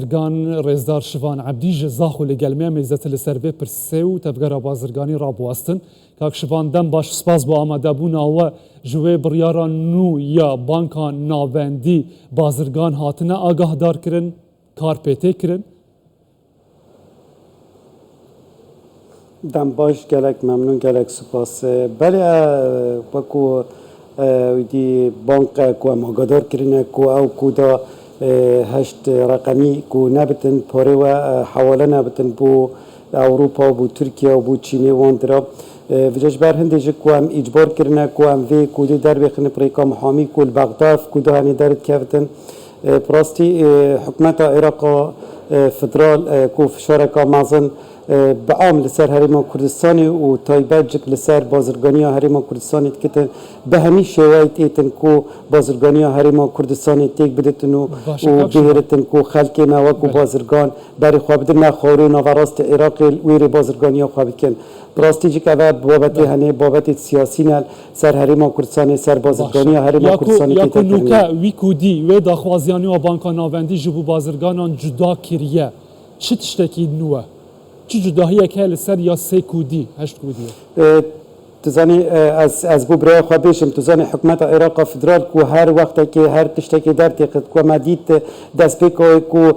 بازرگان رزدار شوان عبدی جزاخو لگلمه میزت لسربه پرسه و تفگر بازرگانی را بواستن که شوان دم باش سپاس با آمده بون و جوه بریاران نو یا بانکان ناوندی بازرگان هاتنه آگاه دار کرن کار پیته کرن. دم باش گلک ممنون گلک سپاس بله وکو دی بانک کو ماگادار کرنه کو او کو دا هشت رقمی کو نبتن پاره و حواله نبتن بو اروپا بو ترکیه و بو چینه وان درا وجش بر هندش کو هم اجبار کرنه کو هم وی کو دی در بخنه پریکا محامی کو بغداد کو دا هنی درد کفتن پراستی حکومت عراق فدرال کو فشارکا مازن بعام لسر هرما کردستانی و تایبجک لسر بازرگانی هرما کردستانی کتن به همین شوایت ایتن کو بازرگانی هرما کردستانی تک بدتن و بهرتن کو خلق ما و کو بازرگان برای خواب بدن خارو نوراست عراق ویر بازرگانی خواب کن براستی که اول بابت هنه بابت سیاسی نل سر هرما کردستانی سر بازرگانی هرما کردستانی یا کو نوکا ویکودی و داخوازیانی و بانکان ناوندی جبو بازرگانان جدا کریه چه تشتکی نوه چه جداهیه که لسر یا سه کودی هشت کودیه تزانی از بو برای خواه بیشم تزانی حکومت عراق فدرال کو هر وقت که هر تشتکی در تقد کو مدید دست بکوی کو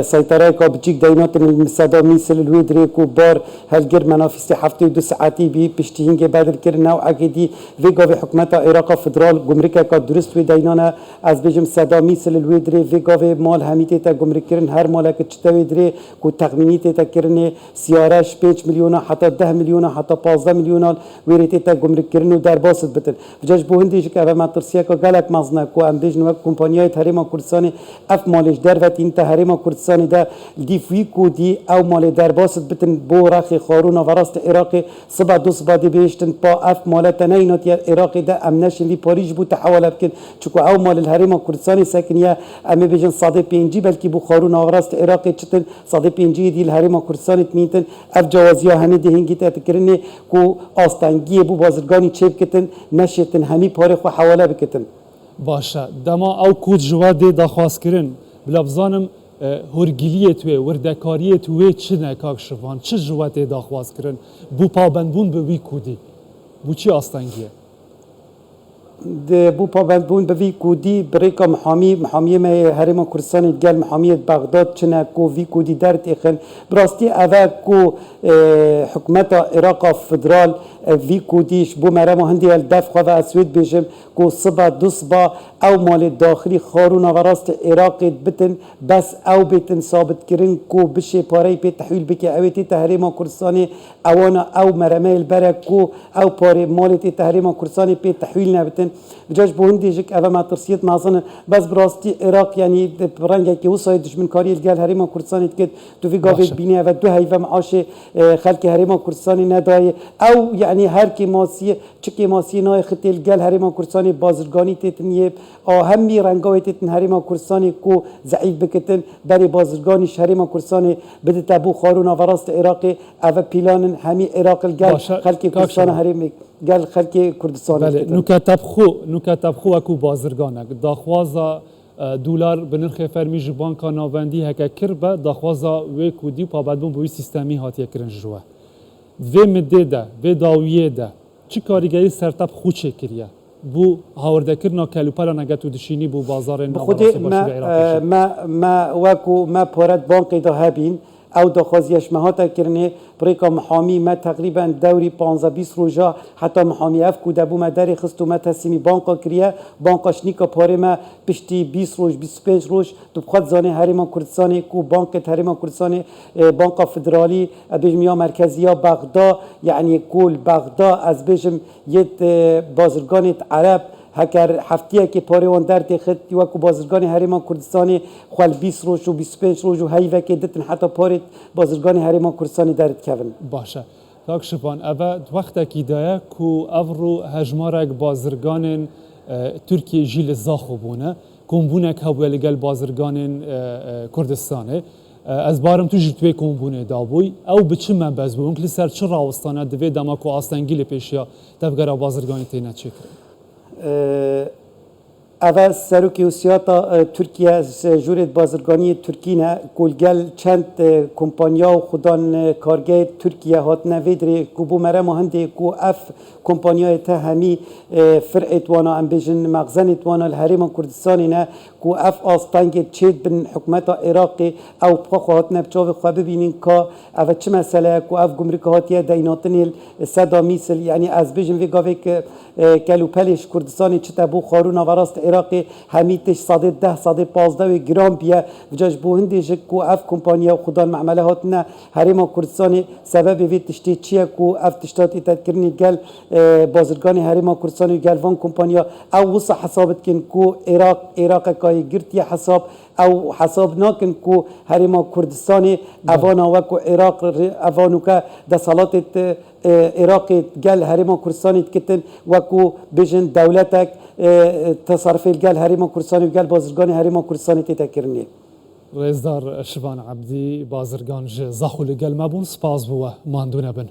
سیطره که بجیک دینات المصدا میسل الویدری کو بار هلگر منافستی هفته 2 ساعتی بی پشتینگ بدر کرن و اگدی ویگاوی حکومت عراق فدرال گمرکه که درست وی دینانه از بجم صدا میسل الویدری ویگاوی مال همیتی تا گمرک کرن هر مال که چطوی دری کو تقمینیتی تا کرن سیارش 5 میلیون حتی 10 میلیون حتی 15 میلیون ریتی تا گمرک کردن و در باست بتن وجاج بوهندیش که اول مطرسیه که گلک مزنه کو ام بیش نوک کمپانیای تحریم کردستانی اف مالش در و تین تحریم کردستانی دا دیفوی کو دی او مال در باست بتن بو رخ خارون و راست عراق صبح دو صبح دی بیشتن با اف مالت نینات یا عراق دا امنش لی پاریج بو تحول بکن چکو او مال الحریم کردستانی سکنیه ام بیشن صادق پنجی بلکی بو خارون و راست عراق چتن صادق پنجی دی الحریم کردستانی تمینتن اف جوازی ها هنی دی هنگی تکرنه کو آستانگی بو بازرگانی چه بکتن نشیتن همی پاره خو حواله بکتن باشه دما او کود جواد داخواست کرن بلافزانم هرگیلیت و وردکاریت و چه نکاک شوان چه جواد داخواست کرن بو پابندبون به وی کودی بو چی آستانگیه بو پابندبون به وی کودی بریکا محامی ما هرما کردستان گل محامی بغداد چنه کو وی کودی در تخن براستی اول کو حکومت عراق فدرال وی کودیش بو مرام هندی الدفع و اسود بیشم کو صبح دو صبح او مال داخلی خارون و راست عراق بتن بس او بتن ثابت کرن کو بشه پاره به تحویل بکه اویتی تحریم کردستان اوانا او مرامه البرک کو او پاره مالتی تحریم کردستان به تحویل نبتن جاش بوندیجک اول ما ترسیت مازن بس براستی عراق یعنی رنگی که وسای دشمنکاری الگل حریم کردستان کد تو وی گاوی بینی و دو هیو معاش خلق حریم کردستان ندای او یعنی هر کی ماسی چکی ماسی نای خطی الگل حریم کردستان بازرگانی تتنیه همی رنگای تتن حریم کردستان کو ضعیف بکتن بری بازرگانی حریم کردستان بده تبو خارون و راست عراق او پیلان همی عراق الگل خلق کردستان حریم گل خلق کردستان نکتب خو اکو بازرگانه داخوازا دلار به نرخ فرمی جبان کا ناوندی هک کربه داخوازا و کودی پابدبون بوی سیستمی هاتیه کرن جوه و مده ده و داویه ده چی کاریگری سرتب خو چه کریه بو هاوردکرنا کلوپالا نگتو دشینی بو بازار بخودی ما وکو ما پارت بانقی دا هبین او داخوازیش مهاتا کرنه بریکا محامی ما تقریبا دوری 15-20 روزا حتی محامی اف کوده بو ما داری خستو ما تصمیمی بانقا کریه بانقاش نیکا پاره ما پشتی 20 روز 25 روز تو بخواد زانه هریما کردستانی کو بانک هریما کردستانی بانقا فدرالی بجمیا مرکزیا بغداد یعنی کل بغداد از بجم یت بازرگان عرب هکر هفتیه که پاره وان در تخت و کو بازرگان هریما کردستانی خال 20 روز و 25 روز و هیوه که دتن حتی پاره بازرگان هریما کردستانی درت کردن باشه تاک شپان اول وقت کی دایا کو افرو هجمارک بازرگان ترکیه جیل زاخو بونه کمبونک هوالگل بازرگان کردستانه از بارم تو جتوی کمبونه دابوی او بچه من باز بون کلی سر چه راوستانه دوی دماکو آستانگیل پیشیا تفگر بازرگانی تینه چکر اول سروکی وسیاتا ترکیه جورت بازرگانی ترکینه کلگل چند کمپانیا و خودان کارگاه ترکیه هات نویدری کوبو مره مهنده کو اف کمپانیا ته همی فرعت وانا ام بیجن مغزنت وانا الحریم کردستانی نه کو اف آستانگ چید بن حکومت عراقی او بخوا هات نبچاو خواه ببینین که او چه مسئله کو اف گمرک هاتیه دیناتنی صدا میسل یعنی از بیجن وی گاوه که کلو پلش کردستانی چه تبو خارون وراست عراقی همیتش صادق 10 صادق 15 گرام بیه وجاج بو هندی کو اف کمپانیا و خودان معامله هاتنا حریم کردستانی سبب وی تشتی چیه کو اف تشتاتی تذکرنی گل بازرگانی حریم کردستانی و گلوان کمپانیا او وصا حسابت کن کو عراق کای گرتی حساب او حساب ناکن کو حریم کردستانی اوانا و کو عراق اوانو که دسالات عراق گل حریم کردستانی کتن و کو بجن دولتک تصرف گل حریم کردستانی و گل بازرگانی حریم کردستانی تذکرنی رزدار شبان عبدی بازرگان زاخو لگل مبون سپاس بوه ماندونه بن